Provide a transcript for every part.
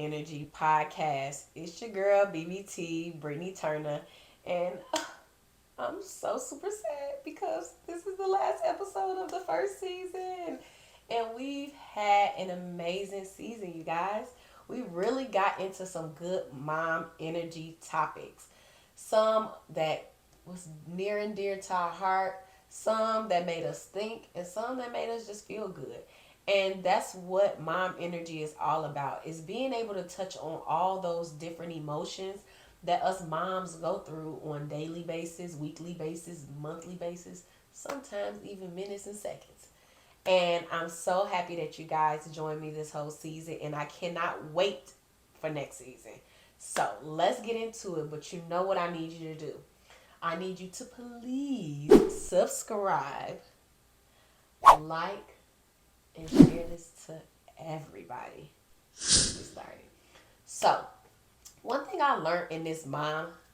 Energy podcast. It's your girl, BBT, Brittany Turner. And I'm so super sad because this is the last episode of the first season. And we've had an amazing season, you guys. We really got into some good mom energy topics. Some that was near and dear to our heart, some that made us think, and some that made us just feel good. And that's what mom energy is all about, is being able to touch on all those different emotions that us moms go through on daily basis, weekly basis, monthly basis, sometimes even minutes and seconds. And I'm so happy that you guys joined me this whole season, and I cannot wait for next season. So let's get into it. But you know what I need you to do? I need you to please subscribe, like, and share this to everybody. Let's get started. So, one thing I learned in this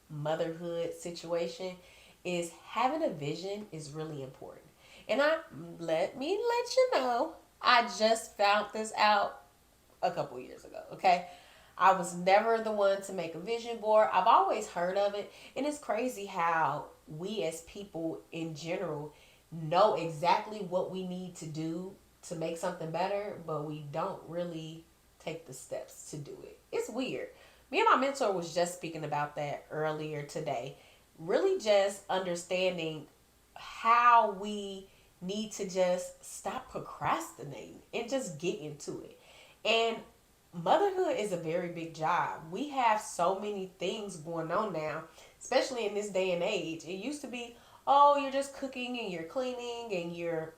motherhood situation is having a vision is really important. And let me let you know, I just found this out a couple years ago, okay? I was never the one to make a vision board. I've always heard of it, and it's crazy how we as people in general know exactly what we need to do to make something better, but we don't really take the steps to do it. It's weird. Me and my mentor was just speaking about that earlier today. Really just understanding how we need to just stop procrastinating and just get into it. And motherhood is a very big job. We have so many things going on now, especially in this day and age. It used to be, oh, you're just cooking and you're cleaning and you're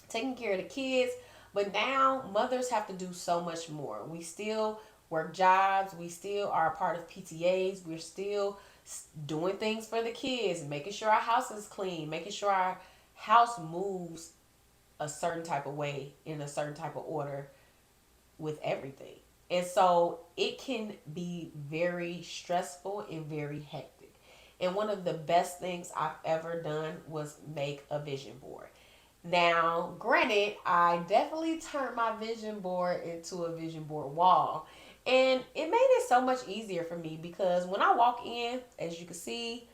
taking care of the kids. But now mothers have to do so much more. We still work jobs. We still are a part of PTAs. We're still doing things for the kids, making sure our house is clean, making sure our house moves a certain type of way in a certain type of order with everything. And so it can be very stressful and very hectic. And one of the best things I've ever done was make a vision board. Now, granted, I definitely turned my vision board into a vision board wall. And it made it so much easier for me because when I walk in, as you can see,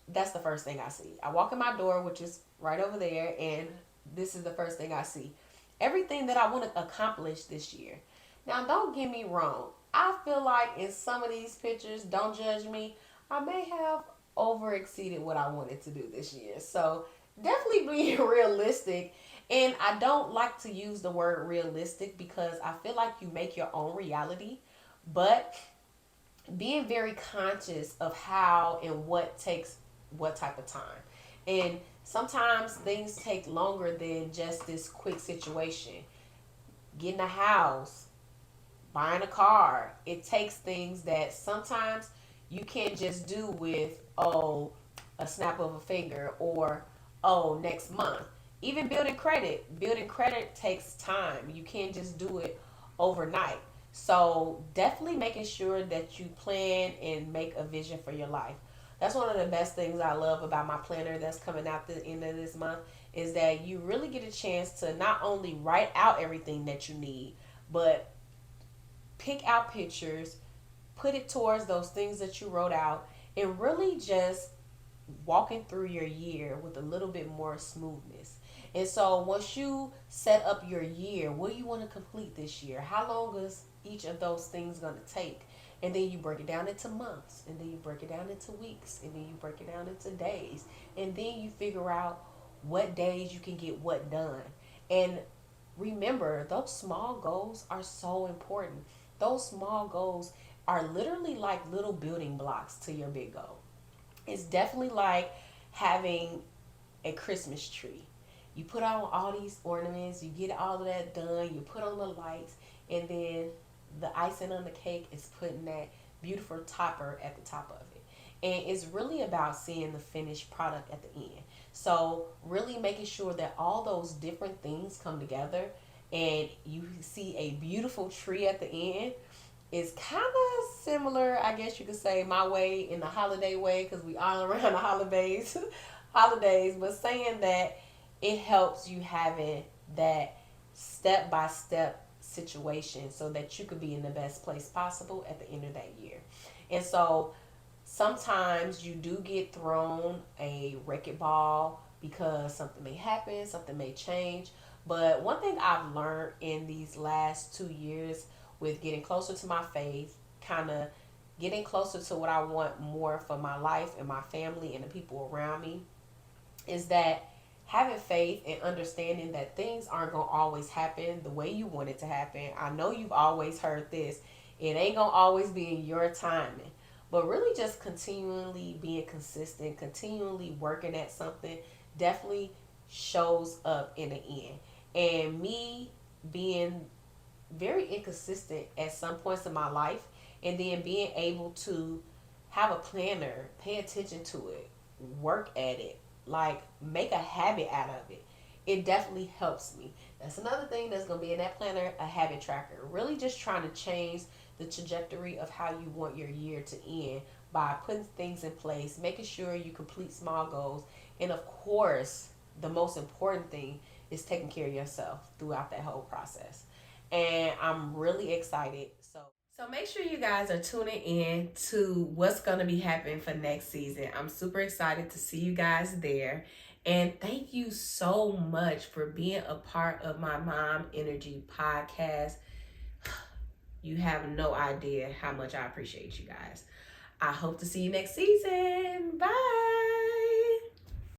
that's the first thing I see. I walk in my door, which is right over there, and this is the first thing I see. Everything that I want to accomplish this year. Now, don't get me wrong. I feel like in some of these pictures, don't judge me, I may have over exceeded what I wanted to do this year. So, definitely being realistic. And I don't like to use the word realistic because I feel like you make your own reality. But being very conscious of how and what takes what type of time. And sometimes things take longer than just this quick situation. Getting a house, buying a car. It takes things that sometimes you can't just do with, oh, a snap of a finger or, oh, next month. Even building credit. Building credit takes time. You can't just do it overnight. So definitely making sure that you plan and make a vision for your life. That's one of the best things I love about my planner that's coming out the end of this month is that you really get a chance to not only write out everything that you need, but pick out pictures, put it towards those things that you wrote out, and really just walking through your year with a little bit more smoothness. And so once you set up your year, what do you want to complete this year? How long is each of those things going to take? And then you break it down into months, and then you break it down into weeks, and then you break it down into days. And then you figure out what days you can get what done. And remember, those small goals are so important. Those small goals are literally like little building blocks to your big goal. It's definitely like having a Christmas tree. You put on all these ornaments, you get all of that done, you put on the lights, and then the icing on the cake is putting that beautiful topper at the top of it. And it's really about seeing the finished product at the end. So really making sure that all those different things come together and you see a beautiful tree at the end is kind of similar, I guess you could say, my way in the holiday way, because we all around the holidays, but saying that it helps you having that step by step situation so that you could be in the best place possible at the end of that year. And so sometimes you do get thrown a wrecking ball because something may happen, something may change. But one thing I've learned in these last 2 years with getting closer to my faith, kind of getting closer to what I want more for my life and my family and the people around me, is that having faith and understanding that things aren't going to always happen the way you want it to happen. I know you've always heard this. It ain't going to always be in your timing. But really just continually being consistent, continually working at something definitely shows up in the end. And me being very inconsistent at some points in my life and then being able to have a planner, pay attention to it, work at it, like make a habit out of it. It definitely helps me. That's another thing that's going to be in that planner, a habit tracker. Really just trying to change the trajectory of how you want your year to end by putting things in place, making sure you complete small goals, and of course, the most important thing is taking care of yourself throughout that whole process. And I'm really excited. So make sure you guys are tuning in to what's going to be happening for next season. I'm super excited to see you guys there. And thank you so much for being a part of my Mom Energy podcast. You have no idea how much I appreciate you guys. I hope to see you next season. Bye.